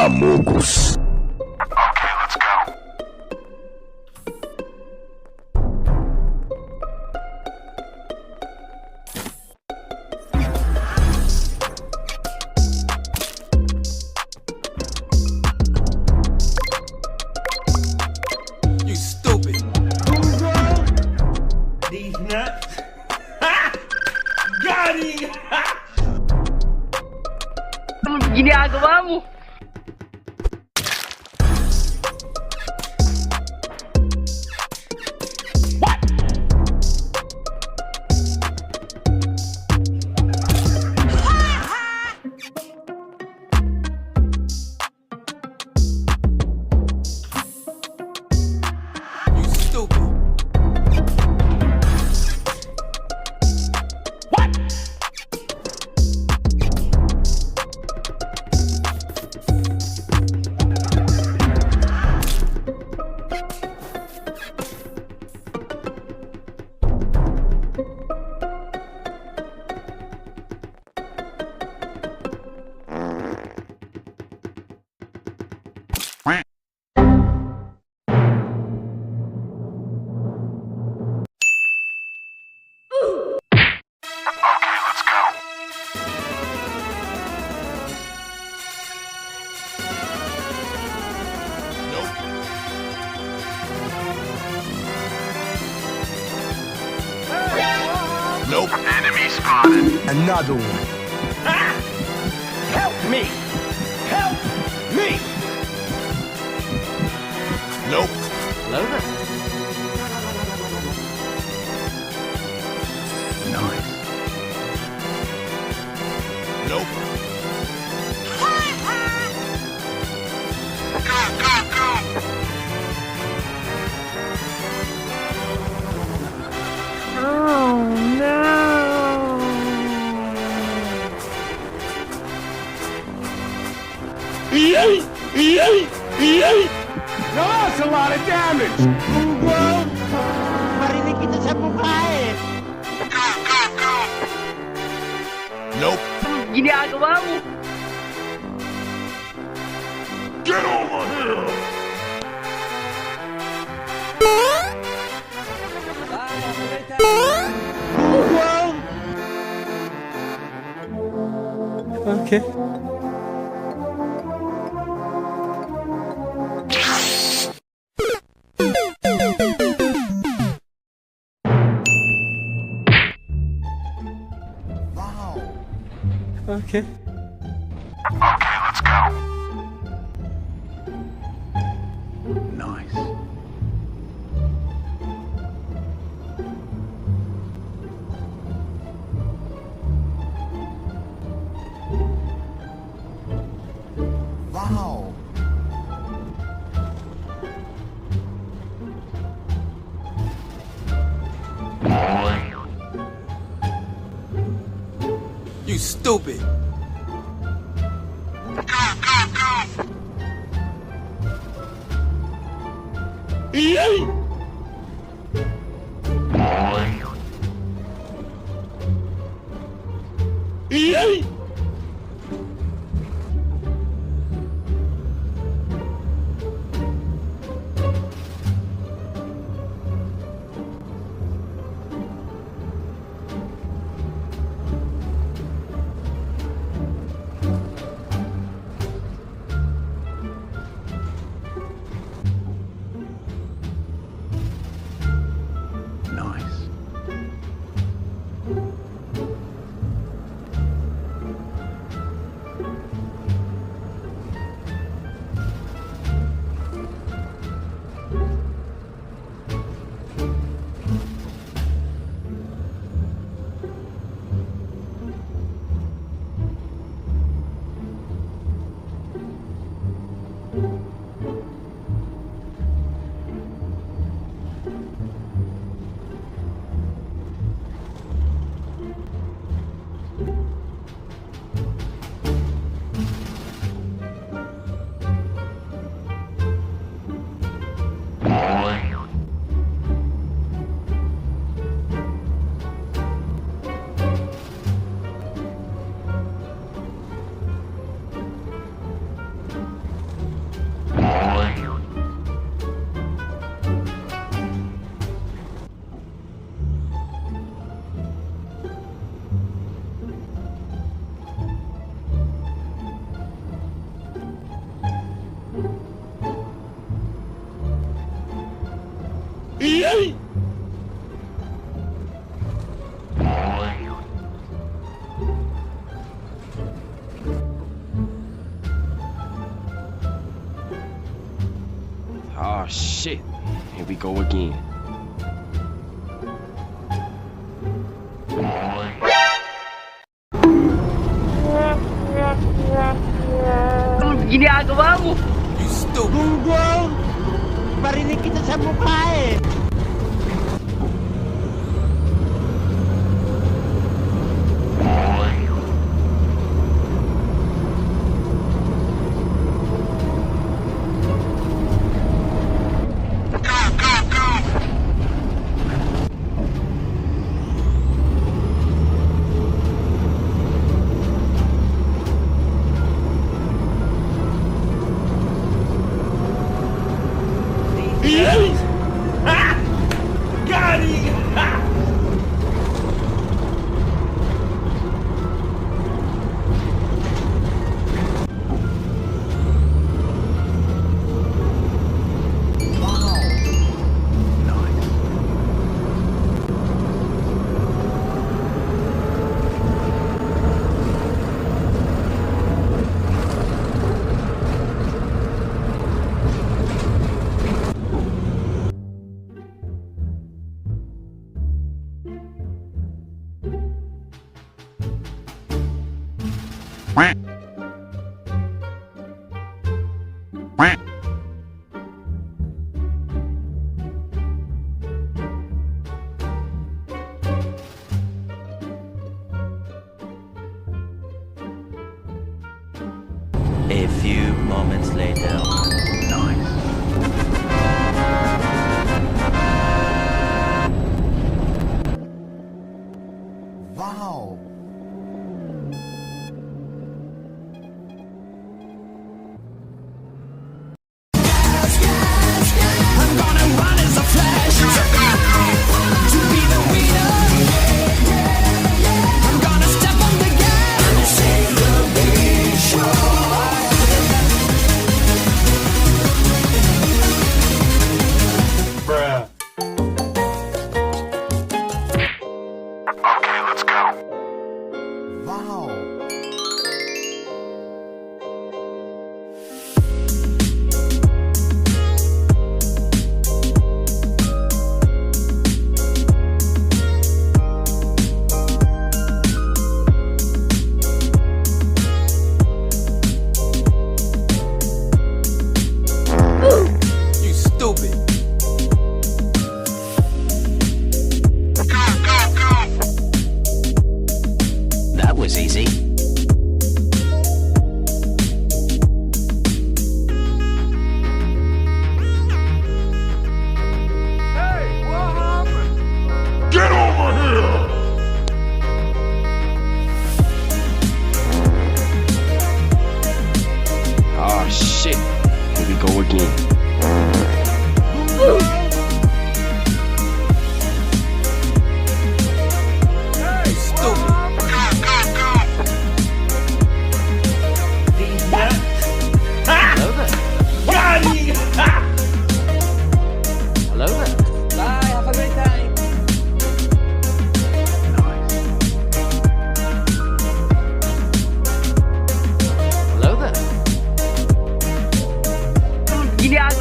Amogos. Okay, let's go. You stupid. These nuts. Ha! Got him! Ha! Ano ginagawa mo? You stupid. Okay, let's go. Nope. Enemy spotted. Another one. Ha! Help me! Help me! Nope. Loader. Nice. Nope. Go, go, go! Oh no! Now that's a lot of damage! Marinig kita sa mukha eh! Go, go, go! Nope. Ano ginagawa mo? Get over here! Okay. Okay. Okay, let's go. Nice. Wow. You stupid. Go, go, go! Nice. Oh shit. Here we go again. Anong ginagawa mo? You stupid. Gunggong! Barinig kita sa mukha eh! Got him! Nice. Quack. Quack. A few moments later. Nice. Wow. Okay, let's go. Wow. You stupid. That was easy. Get over here! Oh shit. Here we go again. You stupid. These nuts! Hello there. Got him! Hello there. Bye. Have a great time. Nice. Hello there. Anong ginagawa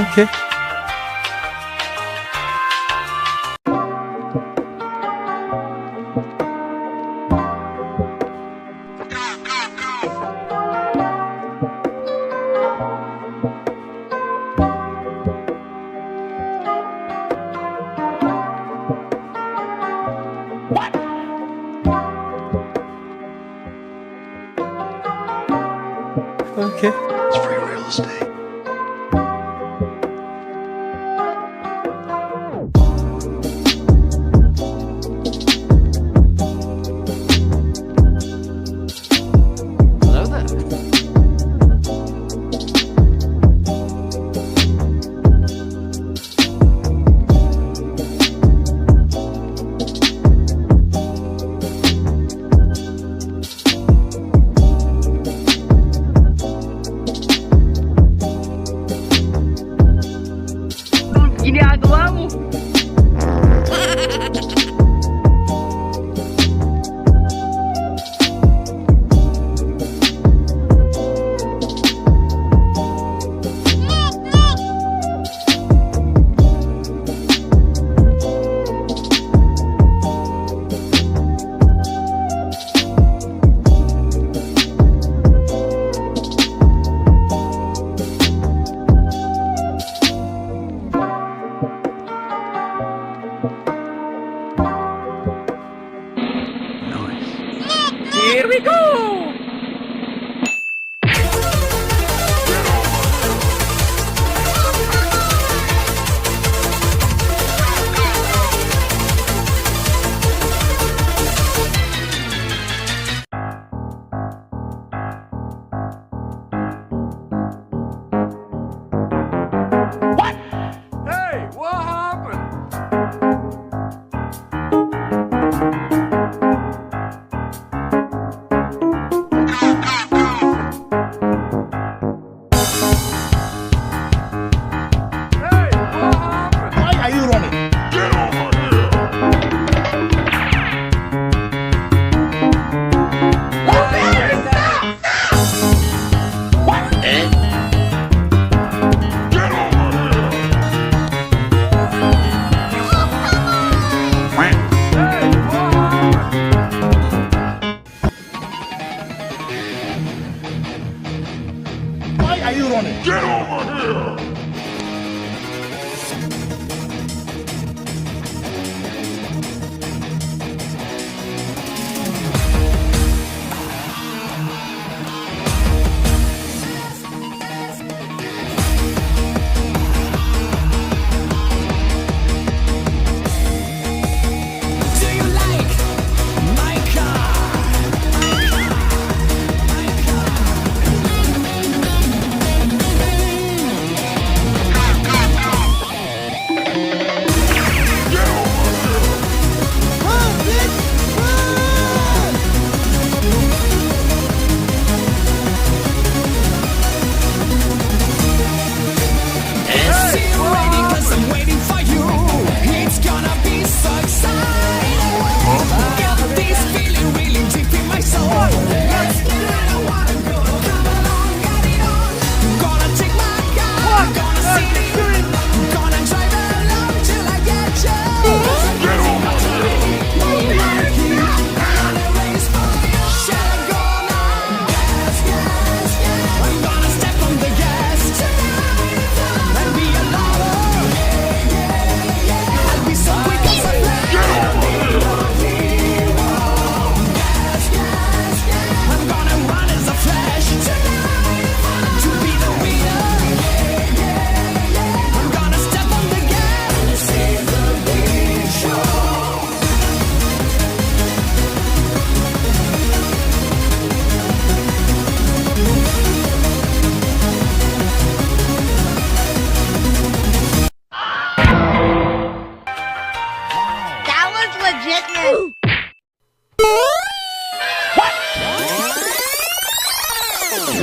Okay. Okay. It's free real estate. Hello there. Ginagawa mo? Here we go! Hey, what happened? Hey, what happened? Why are you running? Get over here! Get over here! Hey, what happened? Why are you running? Get over here!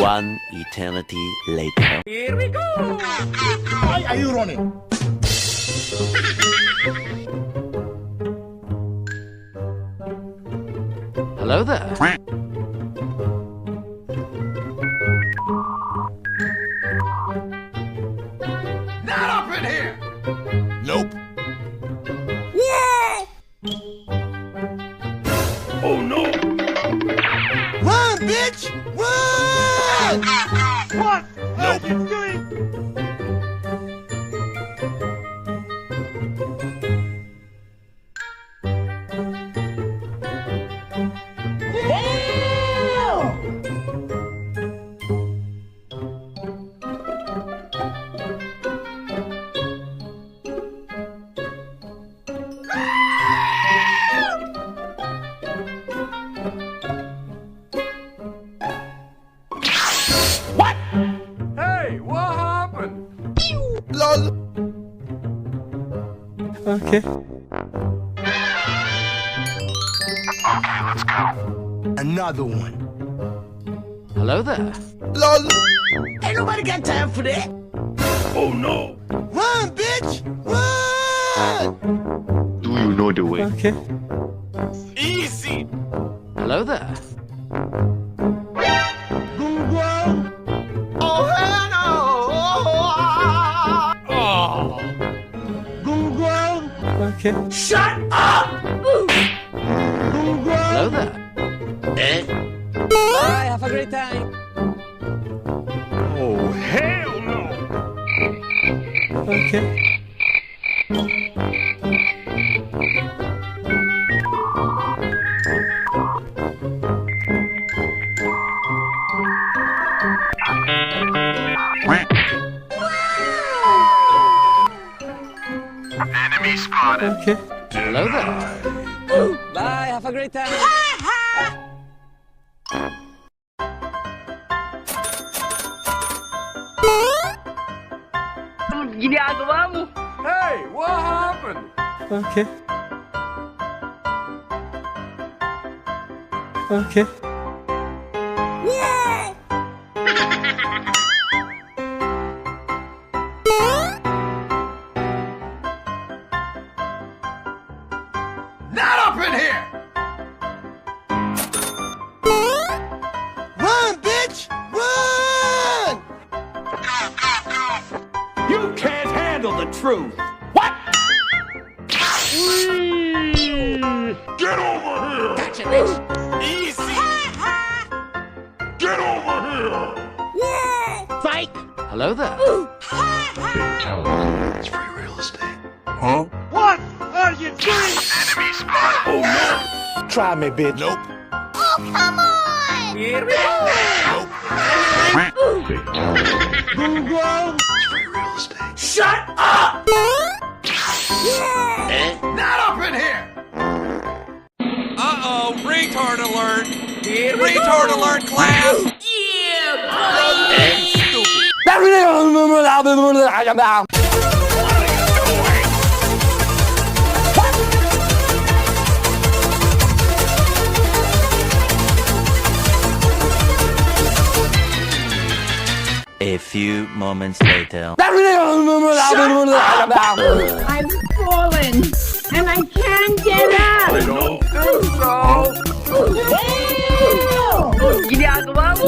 One eternity later. Here we go! Why are you running? Hello there. Okay. Another one. Hello there. Lol. Ain't nobody got time for that. Oh no. Run, bitch! Run! Do you know the way? Okay. Easy. Hello there. Oh, hell no! Okay. Shut up! Hello there. Bye, have a great time. Oh hell no. Okay. Enemy spotted. Okay. Hello there. Bye, have a great time. Ginagawa mo? Hey, what happened? Okay. Okay. Not up in here! Run, bitch! Run! You can't handle the truth. Get over here! Gotcha, bitch! Easy! Get over here! Fight! Hello there. It's free real estate. Huh? What are you doing? Enemy spotted. Oh no. Try me, bitch. Nope. Here we go. It's free real estate. Shut up! Not up in here! Uh-oh, retard alert. Retard alert, class. A few moments later. I've fallen and I can't get up. Ginagawa mo?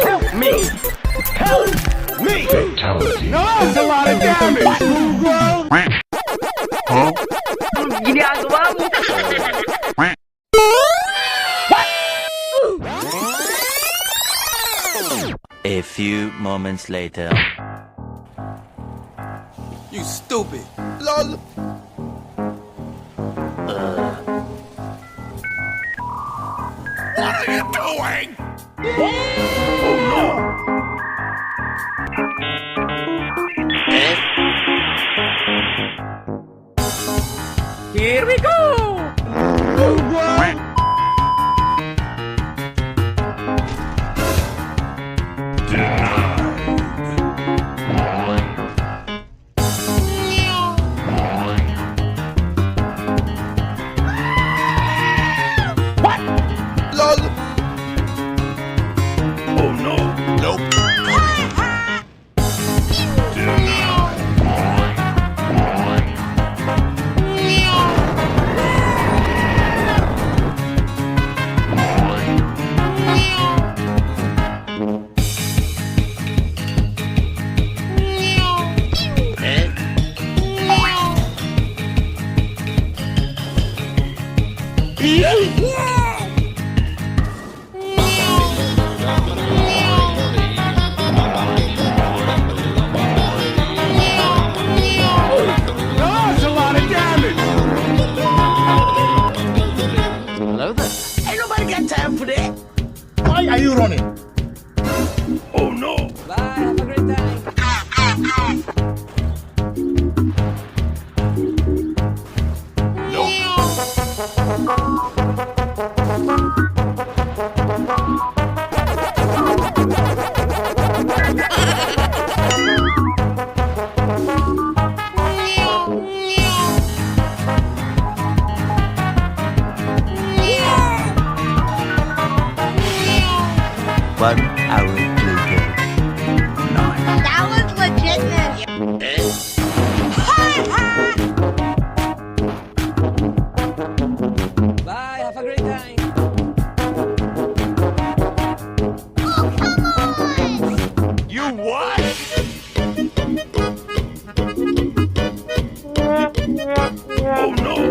Help me! Help me! No, that's a lot of damage! Huh? Ginagawa mo? A few moments later. You stupid. LOL. What are you doing? Oh no! Here we go. LOL. Oh no! Nope. That's a lot of damage! Hello there. Ain't nobody got time for that. Why are you running? Oh no! Bye, have a great time. Nope. 1 hour later. That was legit. Bye, have a great time. You what? Oh no!